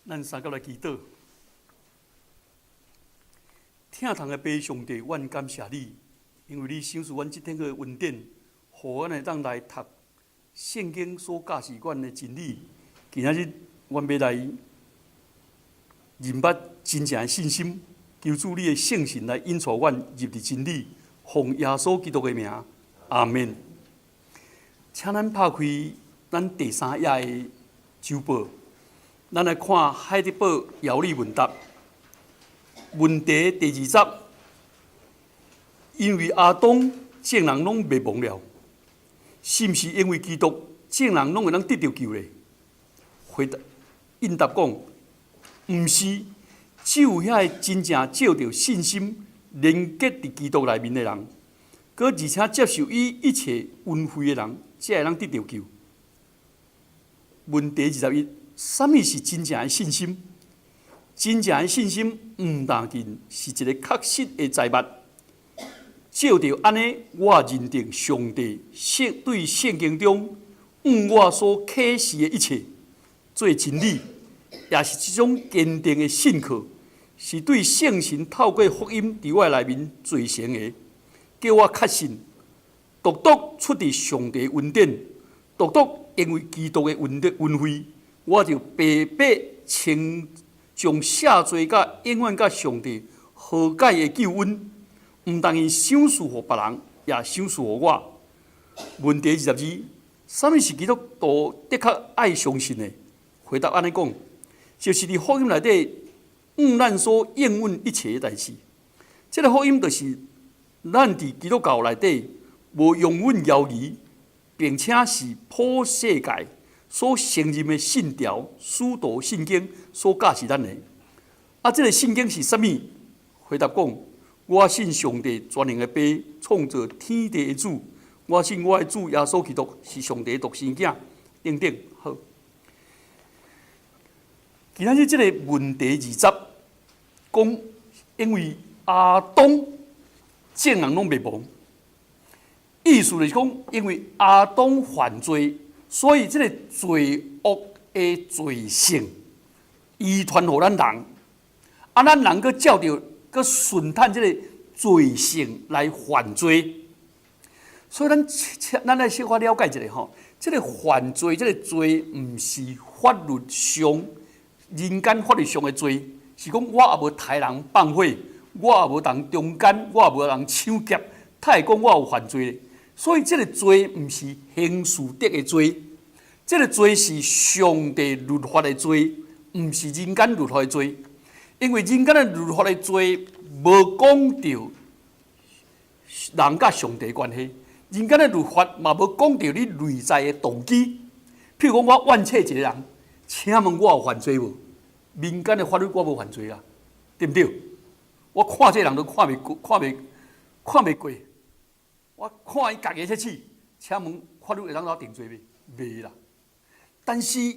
咱三个来祈祷。听堂的爸上帝，阮感谢你，因为你赏赐阮即天个恩典，互阮会当来读圣经所教示阮的真理。今仔日，阮要来认捌真正的信心，求主你的圣神来引导阮入入真理，奉耶稣基督的名，阿门。请咱拍开咱第3页的周报，咱来看海德堡遥理问答。问题第20集，因为亚当众人拢灭亡了，是毋是因为基督众人拢会当得到救呢？回答应答讲，毋是，只有遐个真正照着信心连结伫基督内面的人，而且接受伊一切恩惠的人，才会当得到救。问题21，什么是真正的信心？真正的信心，毋但仅是一个确实的财物。照着安尼，我认定上帝对圣经中我所启示的一切做真理，也是一种坚定的信靠，是对圣神透过福音伫我内面做成的，叫我确信，独独出自上帝恩典，独独因为基督的恩惠，我就白白将下罪甲永远甲上帝和解的救恩，毋但因赏赐予别人，也赏赐予我。问题22，什么是基督徒的确爱相信的？回答安尼讲，就是伫福音内底，咱所应允一切的代志。这个福音就是咱伫基督教内底无容允谣言，并且是普世界所承认的信条、使徒信经所教示咱的。这个圣经是什么？回答讲，我信上帝全能的爸，创造天地的主。我信我的主耶稣基督是上帝的独生子。等等，好。今仔日这个问题20讲，因为亚当众人拢灭亡，意思就是讲，因为亚当犯罪，所以这个罪恶的罪性遗传予咱人，咱人搁照着搁顺探这个罪性来犯罪，所以咱来小可了解一下吼，这个犯罪，这个罪毋是法律上人间法律上的罪，是讲我也无杀人放火，我也无当中奸，我也无人抢劫，他会讲我有犯罪咧。所以这个罪毋是刑事德的罪，这个罪是上帝律法的罪，毋是人间律法的罪。因为人间的律法的罪无讲到人甲上帝的关系，人间的律法嘛无讲到你内在的动机。譬如讲，我冤切一个人，请问我有犯罪无？民间的法律我无犯罪啊，对不对？我看这个人都看袂过。我看伊家己切试，请问法律会当定罪未？未啦。但是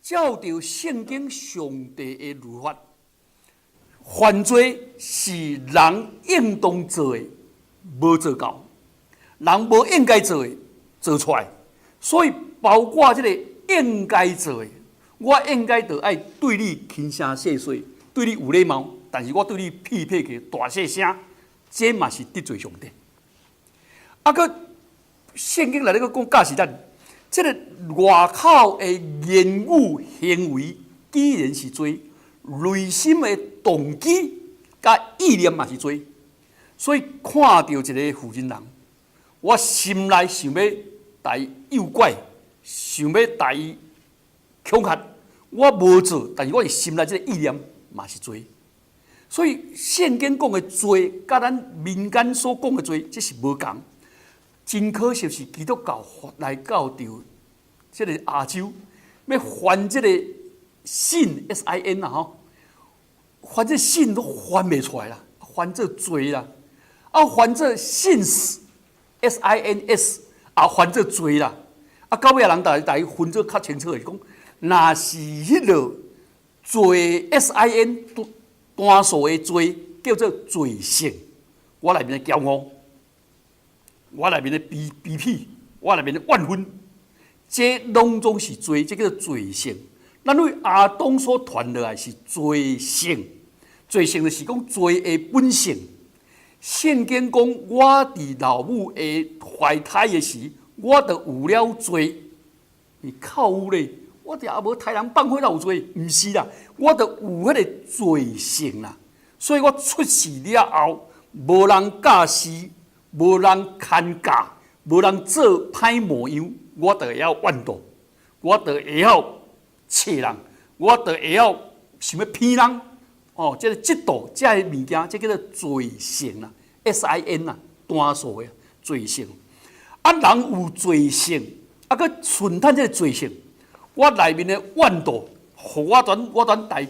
照着圣经上帝的律法，犯罪是人应当做的，无做到，人无应该做的做出来。所以包括这个应该做的，我应该就爱对你轻声细碎，对你有礼貌，但是我对你屁屁个大细声，这嘛是得罪上帝。个圣经内底个讲教示咱，这个外口的言语行为，既然是罪，内心的动机甲意念嘛是罪。所以看到一个负责人，我心内想要带伊诱拐，想要带伊恐吓，我无做，但是我是心内这个意念嘛是罪。所以圣经讲的罪，甲咱民间所讲的罪，这是无同。真可惜是基督教来到着这个亚洲，要犯这个sin sin 啦吼，犯这sin都犯袂出来啦，犯这罪啦，犯这 sins sins 犯这罪啦，到尾人大家分做较清楚的是讲，若是迄落罪 sin 单数的罪叫做罪性，我内面的骄傲。我内面的卑鄙，我内面的怨愤，这拢总是罪，这叫做罪性。咱为亚当所传落来是罪性，罪性就是讲罪的本性。圣经讲，我伫老母的怀胎的时，我就有了罪。你靠咧，我就也无杀人放火有罪，毋是啦，我就有迄个罪性啦。所以我出世了后，无人教示，无人看教，无人做歹模样，我就会晓怨妒，我就会晓切人，我就会晓想要骗人。哦，这个嫉妒，这个物件，这叫做罪性啦 ，sin 啦，单数的罪性。啊，人有罪性，啊，佮顺趁这个罪性，我内面的怨妒，互我全台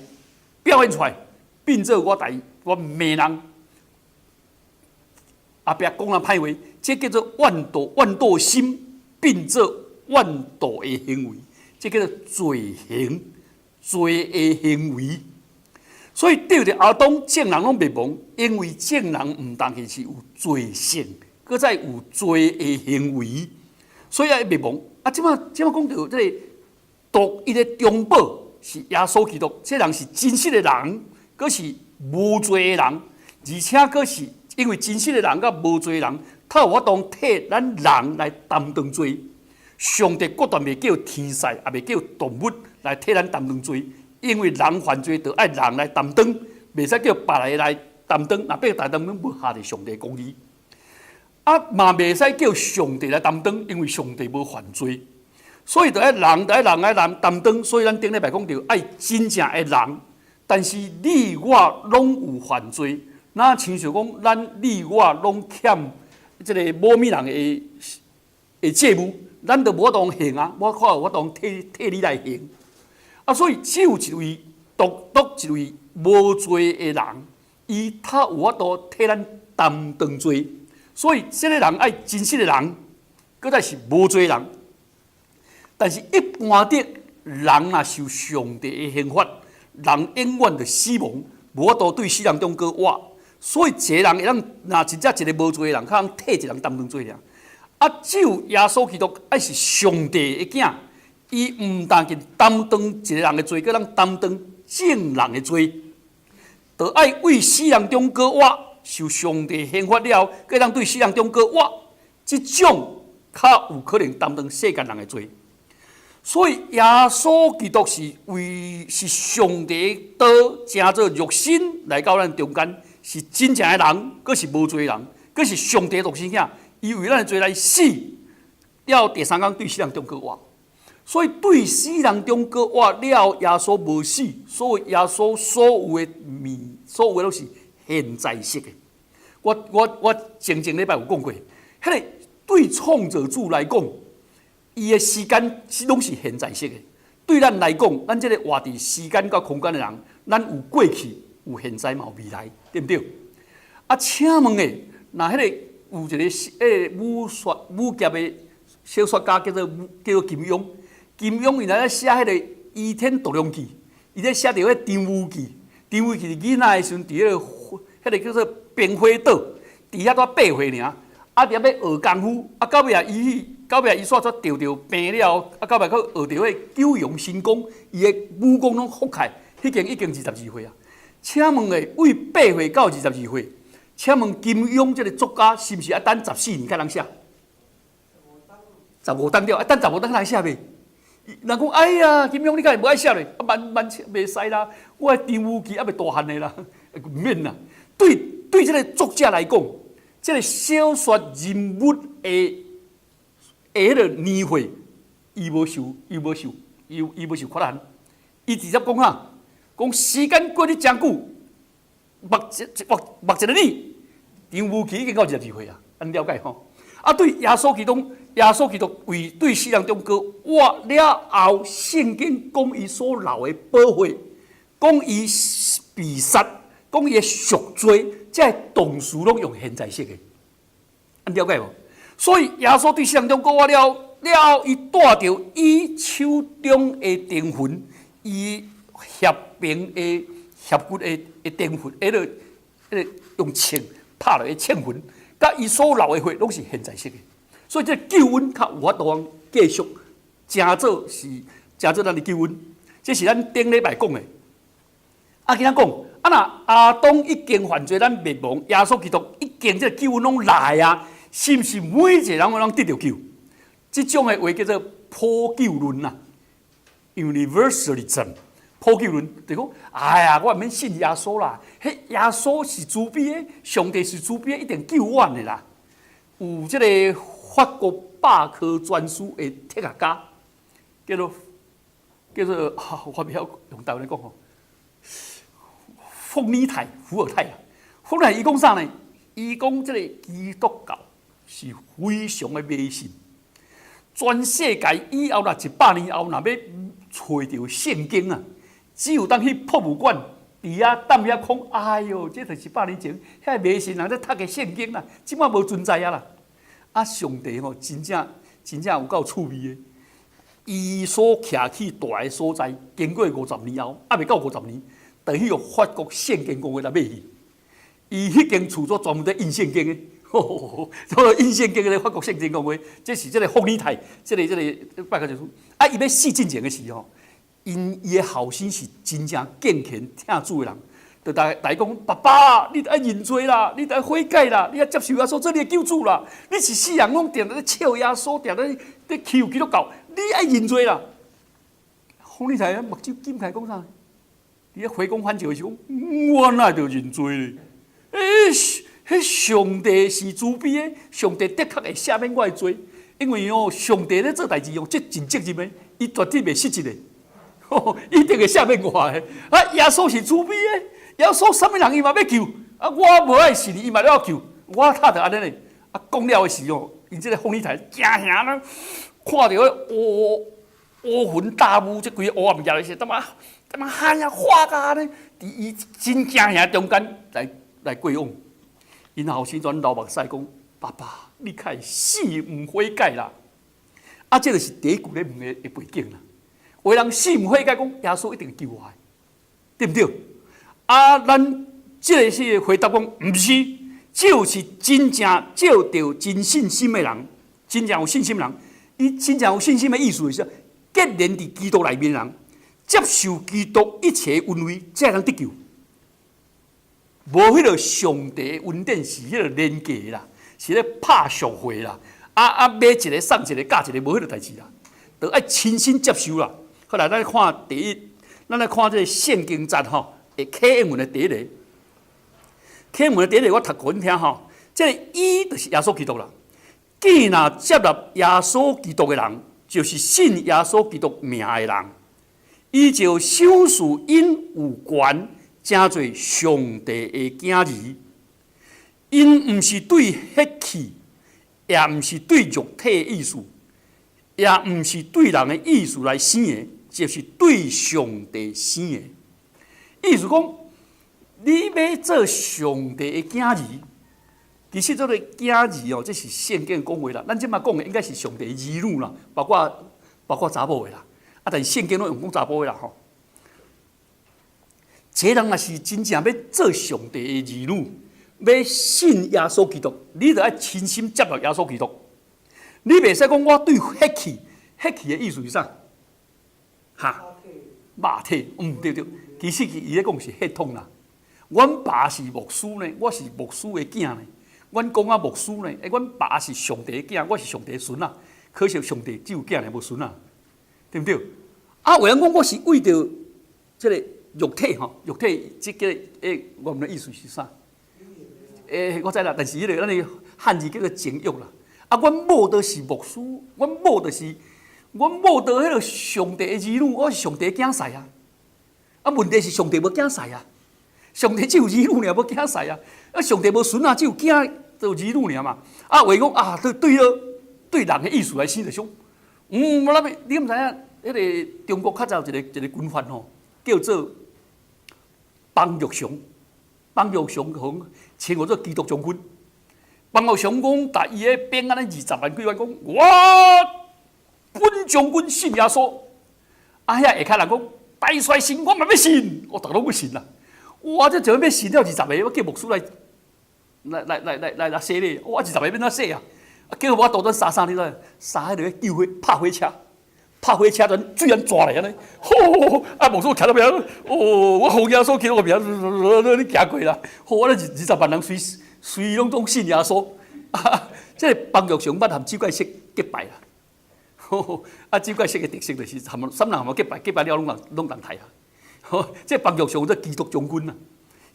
表现出来，变做我骂人，后壁讲人歹话，这叫做怨妒心变做怨妒的行为，这叫做罪行，罪的行为。所以对着亚当正人拢袂亡，因为正人毋但是有罪性，搁再有罪的行为，所以也袂亡。啊，即马讲到这个独一的中保是耶稣基督，这人是真实的人，搁是无罪的人，而且搁是因为真实的人甲无罪的人，他有法当替咱人来担当罪。上帝决断袂叫天使，也袂叫动物来替咱担当罪。因为人犯罪，就爱人来担当，袂使叫别人来担当。若别个来担当，要下伫上帝公义。啊，嘛袂使叫上帝来担当，因为上帝无犯罪，所以就爱人来担当。所以咱顶礼拜讲到爱真正的人，但是你我拢有犯罪，那亲像讲你我拢欠即个无米人的债务，咱就无法当还啊，我看有法当替你来还。啊，所以只有一位独一位无罪的人，他有法度替咱担当罪。所以，这个人爱真实的人，搁再是无罪的人。但是，一般的人若受上帝的刑罚，人永远就死亡，无法度对死人中过活。所以，一个人会当若真正一个无罪的人，较通替一个人担当罪尔。啊，只有耶稣基督爱是上帝的囝。伊毋但仅担当一个人的罪，佮咱担当正人的罪，就爱为死人中过活，受上帝刑罚了后，佮咱对死人中过活，即种较有可能担当世间人的罪。所以耶稣基督是上帝的道，成做肉身来到咱中间，是真正的人，佮是无罪的人，佮是上帝独生囝，伊为咱的罪来死，了第三天对死人中过活。所以对死人中过活了，耶稣无死，所以耶稣所有的拢是现在式的。我前礼拜有讲过，迄个对创造主来讲，伊的时间拢是现在式的。对咱来讲，咱这个活伫时间甲空间的人，咱有过去、有现在嘛有未来，对不对？啊，请问诶，那迄个有一个武侠的小说家叫做金庸。金庸伊来写迄个《倚天屠龙记》，伊咧写着迄张无忌。张无忌是囡仔的时阵，伫迄个叫做冰火岛，伫遐蹛8岁尔，啊，伫遐要学功夫，啊，到尾伊煞煞着病了，啊，到尾佫学着迄九阳神功，伊的武功拢复开，已经22岁啊。请问诶，为8岁到22岁，请问金庸这个作家是毋是要等14年才能写？15当了，等15当才能写袂？人讲，哎呀，金庸你敢会无爱写咧？啊，慢袂使啦，我的张无忌还袂大汉的啦，唔免啦。对这个作者来讲，这个小说人物的迄个年岁，伊无受困难。伊直接讲啊，讲时间过得真久，目一个年，张无忌已经到22岁啊，安了解吼？啊，对耶稣基督为对死人中过活了后，圣经讲伊所流的宝血，讲伊被杀，讲伊的赎罪，这动词拢用现在式的，安了解无？所以耶稣对死人中过活了后，伊带着伊手中的灵魂，伊血瓶的血骨的灵魂，迄个用枪拍落的枪魂。甲伊所流的血拢是现在式的，所以这救恩较有法度继续，真做咱的救恩，这是咱顶礼拜讲的。今仔讲，那亚当已经犯罪，咱灭亡，耶稣基督已经这救恩拢来啊，是毋是每一个人拢得到救？这种的话叫做普救论呐 ，universalism。普救论就讲，哎呀，我免信耶稣啦，迄耶稣是慈悲的，上帝是慈悲的，一定救我的啦。有这个法国百科全书的哲学家，叫做我不晓用台湾讲吼，伏尔泰啊。伏尔泰伊讲啥呢？伊讲这个基督教是非常的迷信，全世界以后啦100年后，若要找到圣经啊。只有当去博物馆，伫遐等遐讲，哎哟，这就是100年前遐迷信人咧读的圣经啦，即摆无存在啊啦。上帝吼，真正有够趣味的。伊所徛起大个所在，经过50年后，未到50年，就去法国圣经公会来买去。伊迄间厝所专门在印圣经的，所以印圣经的法国圣经公会，这是这个伏尔泰，这个拜科就是伊要死进前的时候。因伊的后生是真正敬虔听主的人，就大讲爸爸，你得爱认罪啦，你得爱悔改啦，你要接受耶稣做你的救主啦。你是世人拢定在笑耶稣，定在欺负基督教，你爱认罪啦。伏尔泰目睭紧开讲啥？伊咧回光返照的时候，我哪会认罪咧？迄上帝是慈悲的，上帝的确会赦免我的罪，因为上帝咧做代志这真责任的，伊绝对袂失职的。一定会赦免我的。耶稣是慈悲的，耶稣什么人伊嘛要救，我无爱信伊嘛要救，我他就安尼嘞。讲了的时候，因这个伏尔泰惊吓啦，看到乌云大雾，这规个乌暗夜的时候，他妈喊呀花甲呢，伫伊真惊吓中间来过往。因后生转流目屎讲：爸爸，你开死唔悔改啦！这就是第一句咧问的背景啦。有人死唔悔改，讲耶稣一定救我，对不对？咱这个是回答讲，唔是，就是真正照着真信心的人，真正有信心的人，伊真正有信心的意思是，结连伫基督内面的人，接受基督一切恩惠，才能得救。无迄个上帝恩典是迄个连结啦，是咧拍赎会啦，买一个送一个，嫁一个，无迄个代志啦，就爱亲身接受啦。后来咱看第一，咱来看这个圣经节吼，启应文的第一个。启应文的第一个，我读给恁听吼。这个伊就是耶稣基督啦。既然接纳耶稣基督的人，就是信耶稣基督名的人，伊就想事因有权，正做上帝的囝儿。因毋是对血气，也毋是对肉体的意思，也毋是对人的意思来生的。就是对上帝生的，意思讲，你要做上帝的囝儿，其实这个囝儿这是圣经讲话啦。咱即马讲的应该是上帝的儿女啦，包括查某的啦。但是圣经拢用讲查甫的啦吼。这人若是真正要做上帝的儿女，要信耶稣基督，你就要亲心接纳耶稣基督。你袂使讲我对血气的意思是啥？肉体，对，其实伊咧讲是血统啦。阮爸是牧师呢，我是牧师的囝呢。阮公啊牧师呢，阮爸是上帝的囝，我是上帝的孙啊。可惜上帝只有囝，无孙啊，对不对？有人讲我是为着这个肉体吼，肉体这个我们的意思是啥？我知啦，但是迄个咱的汉字叫做情欲啦。阮某都是牧师，阮某就是。阮某到迄个上帝的儿女，我是上帝的囝婿啊！问题是上帝无囝婿啊，上帝只有儿女尔，无囝婿啊！上帝无孙啊，只有囝，就儿女尔嘛。话讲对人的意思来生就想，你毋知影？迄个中国较早有一个军阀吼，叫做邦玉祥。邦玉祥讲称我做基督将军。邦玉祥讲，但伊个兵安尼20万几万讲，我。本将军信耶稣，遐下骹人讲大帅信，我嘛要信，我逐个拢要信啦。我这就要信了20个，我叫牧师来洗咧，我20个要怎洗啊？叫我短短3日咧，3迄个救火拍火车，拍火车团居然抓来安尼，吼！啊，牧师徛到边，我奉耶稣基督个名，你行过啦。我咧20万人随拢信耶稣。这邦玉上捌含酒怪式结拜啦。啊，酒怪式嘅特色就是三人含结拜，结拜了拢人刣啊。这邦玉上这基督将军啊，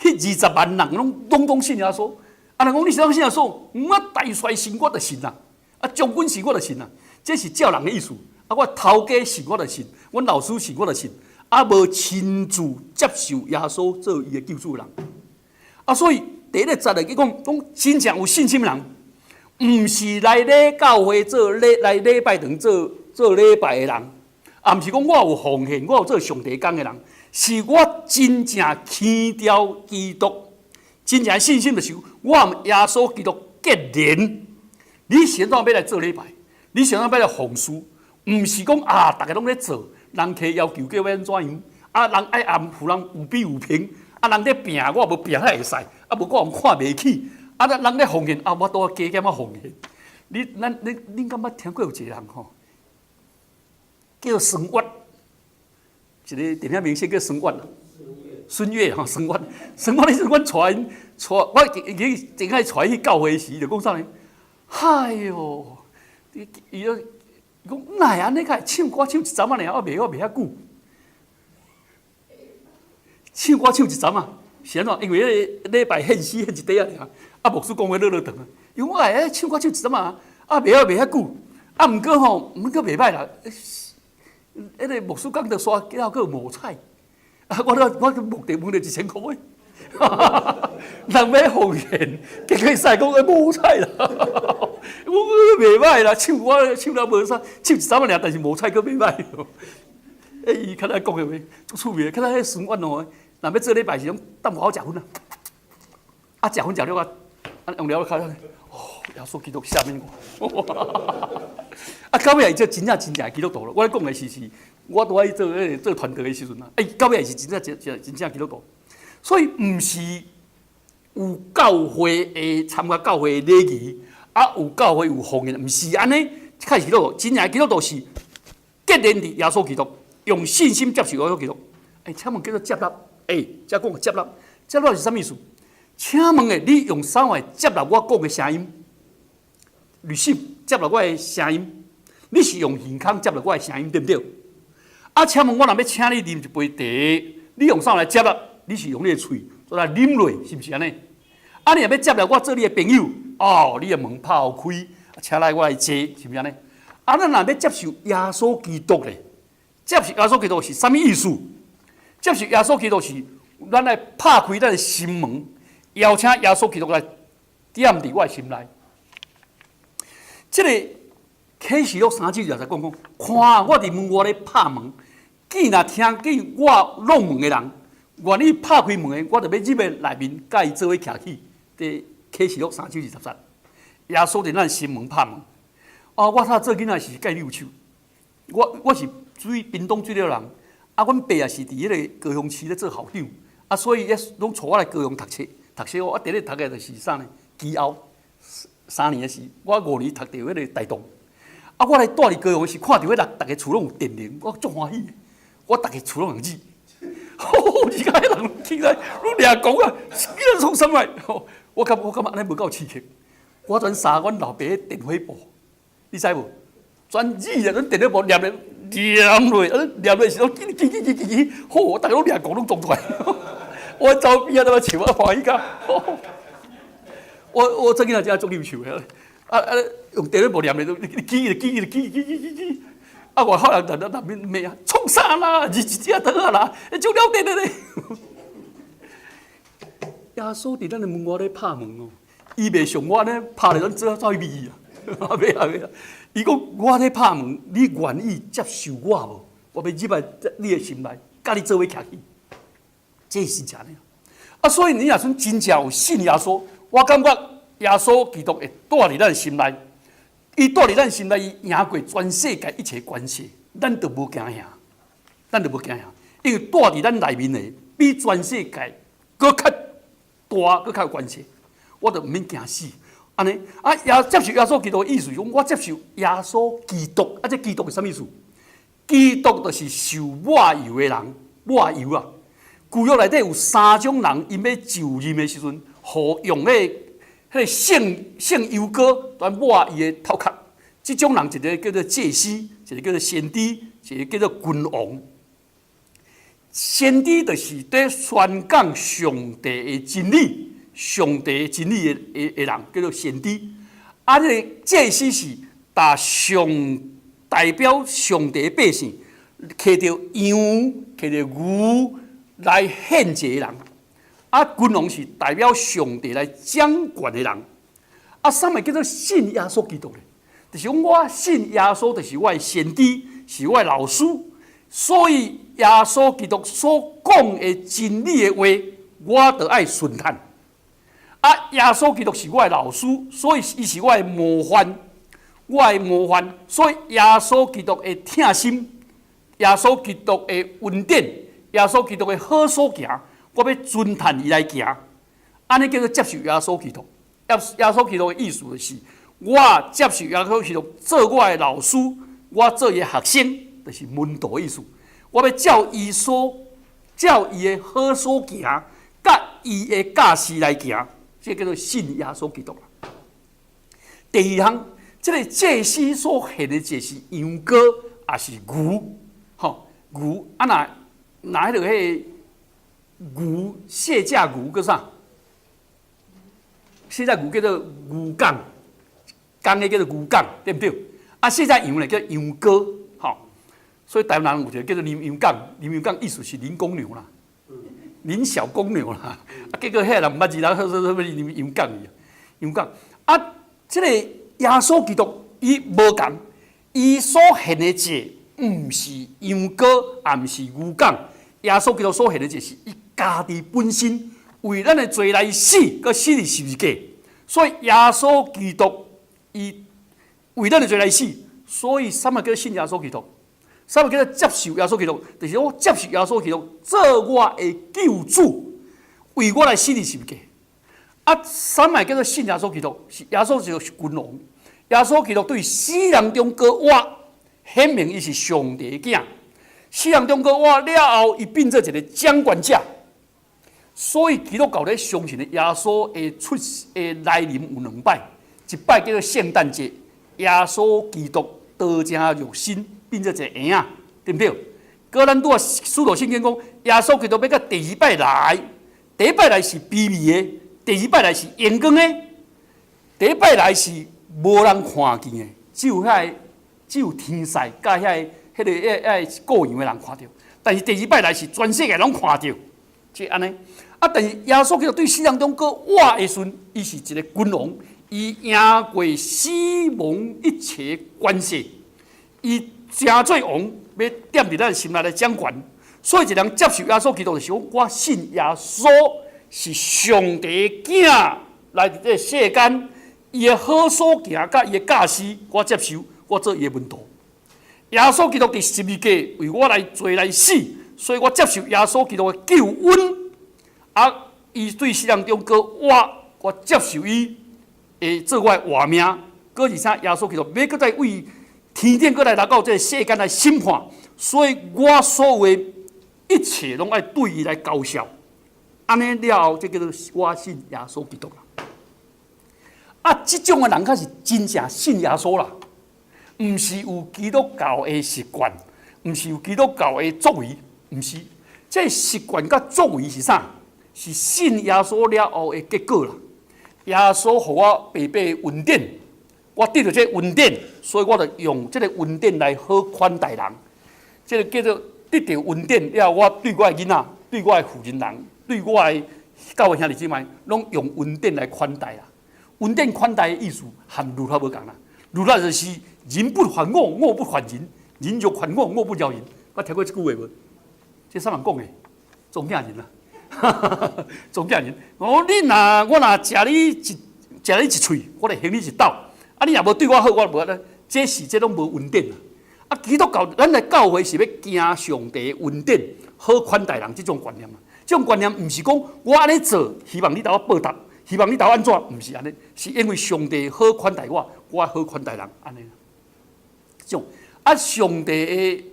迄20万人拢信耶稣。啊，人讲你是当信耶稣，我大帅是我就信啦，啊将军是我就信啦，这是照人嘅意思。啊，我头家是我就信，阮老师是我就信，啊无亲自接受耶稣做伊嘅救主人。啊，所以第一个节嚟，讲真正有信心嘅人。毋是来咧教会来礼拜堂做礼拜的人，啊，毋是讲我有奉献，我有做上帝工的人，是我真正牵调基督，真正信心就是我与耶稣基督结连。你想当要来做礼拜，你想当要来奉事，毋是讲啊，大家拢咧做，人客要求叫要安怎样，啊，人爱暗负人有比有平，啊，人咧拼，我无拼还会使，啊，无我看袂起。啊！人咧奉献啊，我都加减啊奉献。恁敢捌听过有一个人吼，叫孙越，一个电影明星叫孙越，孙越吼，孙越，你是阮带我正爱带去教会时，就讲啥呢？哎哟，伊讲哪会安尼个唱歌唱一阵仔尔，我袂遐久，唱歌唱一阵仔。是安怎？因为礼拜献诗献一块尔，啊，牧师讲话落长啊。因为我唱歌唱一阵啊，啊，袂遐久，啊，毋过袂歹啦。迄个牧师讲着刷，然后佫有毛彩，啊，我目的问着1000块诶，人要奉献，结果使讲个毛彩啦，我袂歹啦，唱我唱了无啥，唱一阵尔，但是毛彩佫袂歹。伊较早讲诶话，足趣味，较早迄孙愿哦。若要做礼拜是种等我好食薰啊，啊食薰食了啊，用了开，耶稣基督下面我，啊到尾这真正基督徒了。我咧讲的是，我拄爱做团队的时阵啊，到尾是真正基督徒。所以毋是有教会的参加教会的礼仪，啊有教会有奉献，毋是安尼。开始基督徒，真正基督徒是结连伫耶稣基督，用信心接受耶稣基督。请问叫做接纳。才讲接纳，接纳是啥意思？请问你用啥话接纳我讲的声音？律师接纳我的声音，你是用耳孔接纳我的声音，对不对？啊，请问我若要请你啉一杯茶，你用啥来接纳？你是用你的喙做来啉落，是毋是安尼？啊，你若要接纳我做你的朋友，哦，你的门拍开，请来我来坐，是毋是安尼？啊，咱若要接受耶稣基督咧，接受耶稣基督是啥物意思？接受耶稣基督是，咱来拍开咱的心门，邀请耶稣基督来踮伫我的心内。这个启示录3章就在讲，看我伫门外咧拍门，既若听见我弄门的人，愿意拍开门的，我就要入去内面，甲伊做伙徛起。这启示录3章23，耶稣伫咱心门拍门。哦，我做囡仔是介溜手，我是屏东水了人。啊，阮爸也是伫迄个高雄市咧做校长，啊，所以也拢带我来高雄读册。我第一读的就是啥呢？基澳3年的时，我5年读到迄个台东。啊，我来住伫高雄时，看到迄逐个厝拢有电铃，我足欢喜。我逐个厝拢用纸，而家迄人起来拢掠讲啊，你创啥物？我感觉安尼无够刺激。我转杀阮老爸的电火布，你知无？转纸啊，阮电火布念咧。念落，念落时候，叽，好，大家拢掠讲拢撞出来。我走边啊，都笑啊，欢喜甲。我最近啊，真足溜手的。用电火布念咧，叽，啊，外口人在那边骂啊，创啥啦？日啊倒啊啦，就了电咧。耶稣伫咱的门外咧拍门哦，伊袂像我咧拍咧，咱做走去味啊，袂啊。伊讲我咧拍门，你愿意接受我无？我要入来你的心内，甲你做伙徛起，这是真的。啊，所以你若算真正有信耶稣，我感觉耶稣基督会住伫咱心内，伊住伫咱心内，伊赢过全世界一切关系，咱就无惊吓，因为住伫咱内面的，比全世界搁较大，搁较有关系，我就毋免惊死。安尼啊，接受耶稣基督的意思，讲我接受耶稣基督，啊，这基督是啥意思？基督就是受抹油的人，抹油啊！旧约内底有3种人，因要就任的时阵，互用个圣油膏来抹伊的头壳。这种人一个叫做祭司，一个叫做先知，一个叫做君王。先知就是在宣讲上帝的真理，上帝的真理的人叫做先知。啊，这个祭司是代表上帝的百姓，摕着羊、摕着牛来献祭的人。啊，君王是代表上帝来掌权的人。啊，啥物叫做信耶稣基督呢？就是我信耶稣，就是我的先知，是我的老师。所以耶稣基督所讲的真理的话，我就爱顺探。啊，耶稣基督是我的老师，所以伊是我的模范，所以耶稣基督的疼心，耶稣基督的恩典，耶稣基督的好所行，我要遵探伊来行。安尼叫做接受耶稣基督。耶稣基督的意思就是，我接受耶稣基督做我的老师，我做伊的学生，就是门徒的意思。我要照伊的好所行，甲伊的教示来行，这叫做信耶稣基督。第二项，这个祭司所献的就是羊羔，也是牛，牛啊那迄个牛卸甲牛叫啥？卸甲牛叫做牛犅，犅的叫做牛犅，对不对？啊，卸甲羊呢叫羊羔，所以台湾人有一个叫做林羊犅，林羊犅意思是林公牛啦，林小公牛啦。啊，结果遐人毋捌字，人说林羊犅伊，羊犅啊，这个耶稣基督伊无共，伊所献的祭，毋是羊羔，也毋是牛犅。耶稣基督所献的祭是伊家己本身为咱的罪来死，佮死伫十字架。所以耶稣基督伊为咱的罪来死，所以啥物叫信耶稣基督？啥物叫做接受耶稣基督？就是我接受耶稣基督做我的救主，为我来死伫十字架。啊，啥物叫做信耶稣基督？是耶稣基督是君王，耶稣基督对死人中搁活，显明伊是上帝的囝。死人中搁活了后，伊变做一个掌权者。所以基督教咧相信的耶稣的来临有2摆，一摆叫做圣诞节，耶稣基督道成肉身，变做一个婴仔，对不对？搁咱拄啊，使徒圣经讲，耶稣基督要到第2摆来，第1摆来是卑微的，第2摆来是阳光的，第1摆来是无人看见的，只有天使甲迄个爱过洋的人看到。但是第2摆来是全世界拢看到，即安尼。啊，但是耶稣基督对死人中搁活的时阵，伊是一个君王，伊赢过死亡一切关系，伊真做王，要踮伫咱心内来掌权。所以一人接受耶稣基督的时候，我信耶稣是上帝的囝，来伫这世间，伊的好所行甲伊的教示，我接受，我做伊的门徒。耶稣基督伫十字架为我来罪来死，所以我接受耶稣基督的救恩。啊，伊对死人中搁活，我接受伊会做我的活命。搁而且耶稣基督要搁再为天顶搁来到这个世间来审判，所以我所有的一切拢爱对伊来交效。安尼了后，这叫做我信耶稣基督啦。啊，这种的人才是真正信耶稣啦，毋是有基督教的习惯，毋是有基督教的作为，毋是。这习惯甲作为是啥？是信耶稣了后的结果啦。耶稣互我白白恩典，我得到这恩典，所以我就用这个恩典来好款待人。这个叫做得到恩典了，我对我的囡仔、对我的妇人人、对我的教会兄弟姊妹，拢用恩典来款待啦。恩典款待的意思和律法无共啦。律法就是人不犯我，我不犯人；人若犯我，我不饶人。我听过这句话无？这啥人讲的？总惊人啦。总惊人！我若食你一喙，我就行你一斗。啊，你若无对我好，我无咧。这拢无恩典啦。啊，基督教咱来教会是要行上帝的恩典，好款待人这种观念嘛。这种观念毋是讲我安尼做，希望你甲我报答，希望你甲我安怎，毋是安尼，是因为上帝好款待我，我好款待人安尼。这种啊，上帝的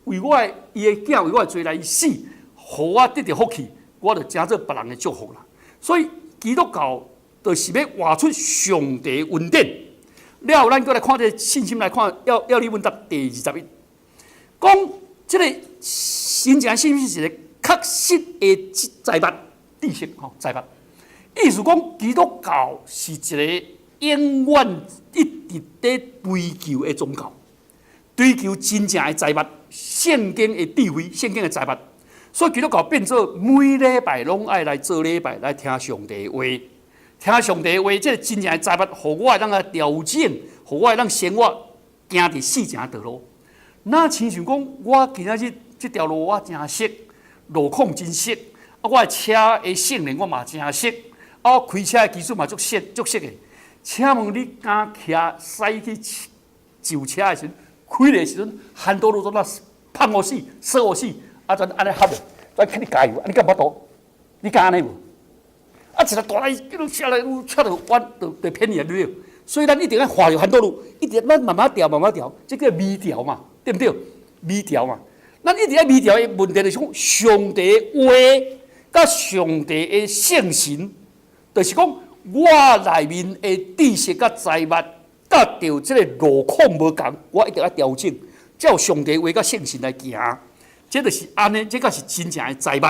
为我伊的囝为我做来死，互我得到福气，我就真做别人的祝福啦。所以基督教就是要活出上帝的恩典。了后，咱再来看这信心来看，要你问答第21，讲这个真正信心是一个确实的财物知识吼，财物。意思讲，基督教是一个永远一直在追求的宗教，追求真正的财物，圣经的智慧，圣经的财物。所以基督教变做每礼拜拢爱来做礼拜，来听上帝的话，听上帝的话，这个真正的财物，互我让它调整，互我让生活行伫死正道路。那亲像讲，我今仔日这条路我真熟，路况真熟，啊，我的车的性能我嘛真熟，啊，我开车的技术嘛足熟的。请问你敢骑驶去就车的时阵，开的时阵，很多路都那碰我死、摔我死，啊，全安尼合的，再给你加油，你敢无多？你敢安尼无？啊，一个大来，一路车来，车就弯，就偏离了。所以咱一定要画有很多路，一直咱慢慢调，这叫微调嘛，对不对？微调嘛，咱一直要微调的问题就是讲，上帝的话，甲上帝的圣神，就是讲。我内面的知识甲财物，甲着这个路况无共，我一定要调整，照上帝话甲圣神来行，这就是安尼，这才是真正的财物。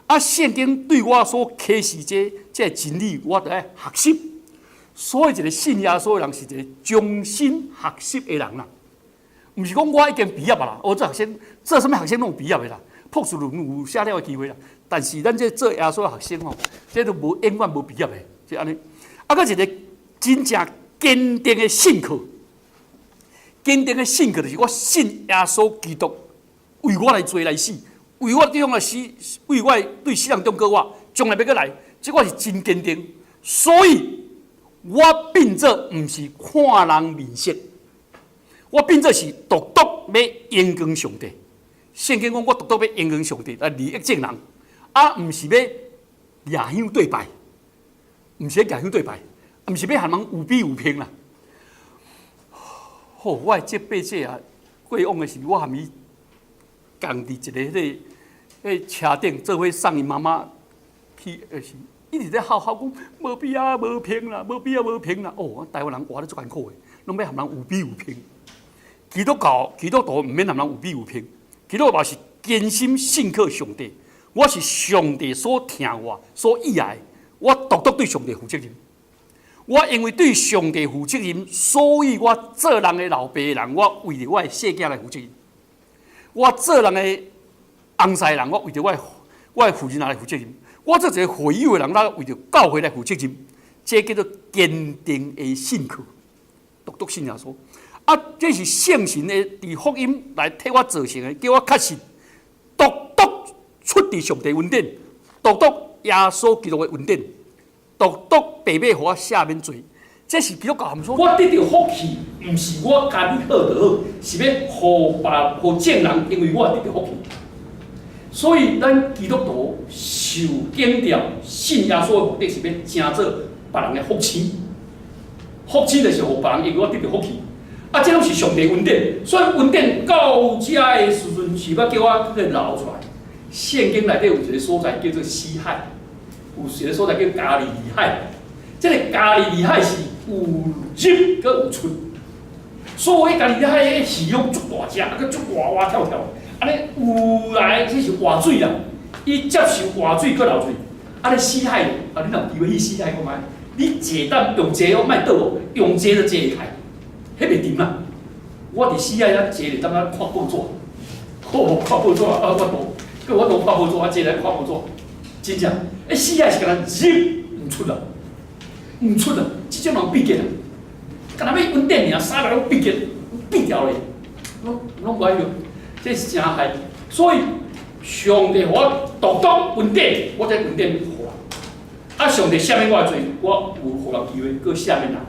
啊，圣经对我所启示这真理，我得爱学习。所以一个信耶稣的人是一个终身学习的人啦，毋是讲我已经毕业啦，做学生做什么学生拢有毕业的啦，博士论文有写了的机会啦。但是咱这做耶稣的学生吼，这都无永远无毕业的。就安尼，啊，佮一个真正坚定的信靠，坚定的信靠就是我信耶稣基督为我来做来死，为我这种的死，为我对死人忠告我，将来要过来，这我是真坚定。所以，我变做毋是看人面色，我变做是独独要荣光上帝。圣经讲我独独要荣光上帝来利益众人，啊，毋是要亚香对拜。毋是要互相对白，毋是要和人有比有拼啦。好，我这辈子啊，过往的是我和伊共伫一个迄车顶做伙送伊妈妈去，是一直在嚎讲无必要无拼啦，无必要无拼啦。哦，台湾人活得足艰苦的，拢要和人有比有拼。基督徒毋免和人有比有拼，基督徒是坚心信靠上帝，我是上帝所听我所喜爱。我独独对上帝负责任，我因为对上帝负责任，所以我做人的老爸的人，我为着我的细囝来负责任；我做人的翁婿人，我为着我的父亲来负责任；我做一个会友的人，我为着教会来负责任。这叫做坚定的信靠，独独信耶稣。啊，这是圣神的伫福音来替我做成的，叫我确实独独出伫上帝恩典，独独。耶稣基督的恩典，独独白白互我赦免罪，这是基督教含说。我得到福气，毋是我家己好就好，是要互众人，因为我得到福气。所以咱基督徒受警调，信耶稣的目的是要成做别人的福气。福气就是互别人，因为我得到福气。啊，这拢是上帝恩典，所以恩典到这的时阵是要叫我去流出来。圣经内底有一个所在叫做死海。有一个所在叫加利利海，这个加利利海是有入佮有出，所以加利利海的鱼用足大只，啊，佮足活活跳跳，安尼有来这是活水啦，伊接受活水佮流水，安尼死海，啊，你若有机会去死海看卖，你坐等用坐哦，莫倒哦，用坐就坐会开，迄袂沉啦。我伫死海咱坐咧，当咱看报纸，看报纸啊，我都看报纸，啊，坐来看报纸。真正，死海是甲咱入唔出啦，唔出啦，即种人闭结啦，敢若要稳定尔，三个拢闭结，闭掉咧，拢无用，这是真害。所以上帝我独独稳定，我才稳定互人。啊，上帝赦免我的罪，我有互人机会，搁赦免人，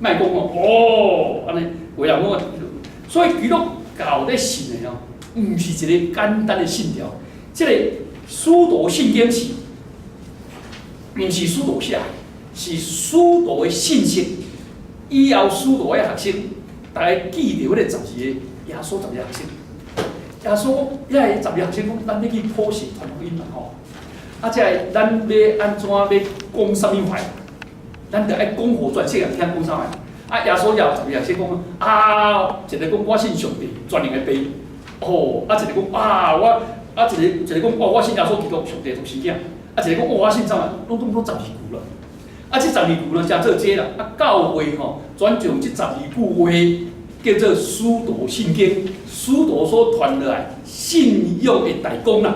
莫讲哦，安尼为人我，所以基督教咧信的哦，唔是一个简单的信条，即个。使徒信经是，毋是使徒写，是使徒的信息。以后使徒的学生，大家记住迄个12个耶稣12个学生，耶稣讲，遐个12项先讲，咱要去普世传福音啦吼。啊，即个咱要安怎要讲啥物话？咱着爱讲互全世界听讲啥话。啊，耶稣也12项先讲啊，一个讲我信上帝，全能的父。哦，啊，一个讲啊，一个讲我信耶稣基督，上帝就是囝。啊，一个讲我信啥物，拢12句了。啊，这12句呢，真做这啦。啊，教会吼，转将这12句话叫做使徒信经，使徒所传落来信仰的大功啦，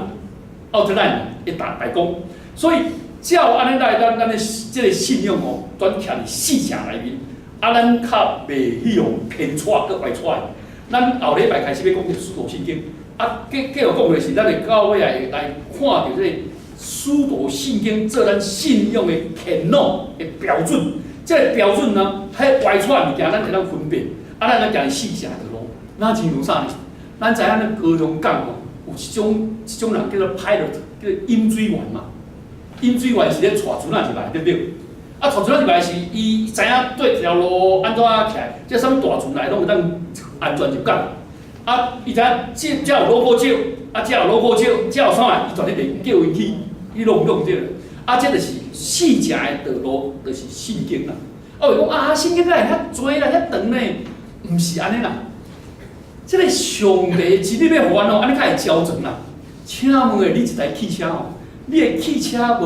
奥特兰的大功。所以，照安尼来，咱的这个信仰哦，转徛伫4城内面。啊，咱较袂去用偏错搁外错的。咱后礼拜开始要讲到使徒信经，啊，继续讲的是咱的教会来看到这个。使徒信经做咱信仰的天路的标准，这个标准呢，迄歪错物件咱会当分辨，啊，咱来行4城的路，那真像啥呢？咱知影咱高雄港哦，有一种人叫做 pilot， 叫做引水员嘛。引水员是咧带船仔入来，对不对？啊，带船仔入来是伊知影对一条路安怎起来，即啥物大船来拢会当安全入港。啊，伊知影这有路好少，啊，这有路好少，这有啥啊？伊全咧叫伊去。伊弄对了，啊，这就是4城的道路，就是圣经啦。哦，讲啊，圣经来遐多啦，遐长呢，毋是安尼啦。这个上帝旨意要互咱哦，安尼较会交传啦。请问诶，你一台汽车哦，你的汽车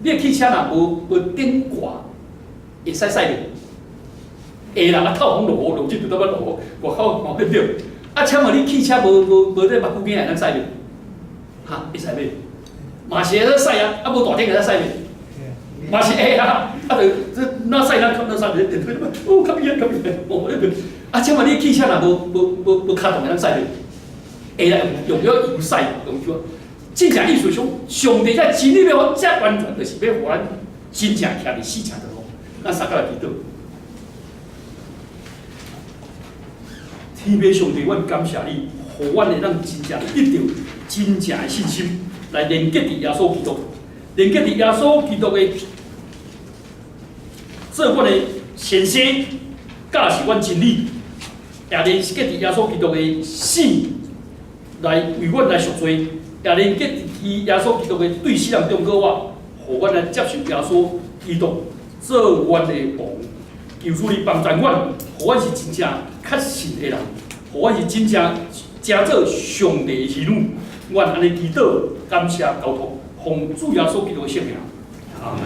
你的汽车若无顶挂，会使驶袂？会啦，啊，透风路就倒要路，外口看对不对？啊，请问你汽车无这目睭会当驶袂？哈，会使袂？嘛是会使驶啊，啊无大顶会使驶袂？嘛是会啊，啊就这哪驶咱驶袂电梯，哦，较远，哦，那个，啊，请问你汽车若无卡动会当驶袂？会啦，用了油驶，用咗，真正意思上，上帝在真理要遮完全，就是要互咱真正徛伫4城的路，咱三个来祈祷。天父上帝，阮感谢你，互阮会当真正得到。真正的信心来连接伫耶稣基督，连接伫耶稣基督的做阮的先生，教是阮真理，也连接伫耶稣基督的死来为阮来赎罪，也连接伫耶稣基督的对死人忠告我，互阮来接受耶稣基督做阮的王。求主你帮助阮，互阮是真正确信的人，互阮是真正真做上帝的儿女。阮安尼祈祷，感谢交托，奉主耶稣基督的圣名。阿门。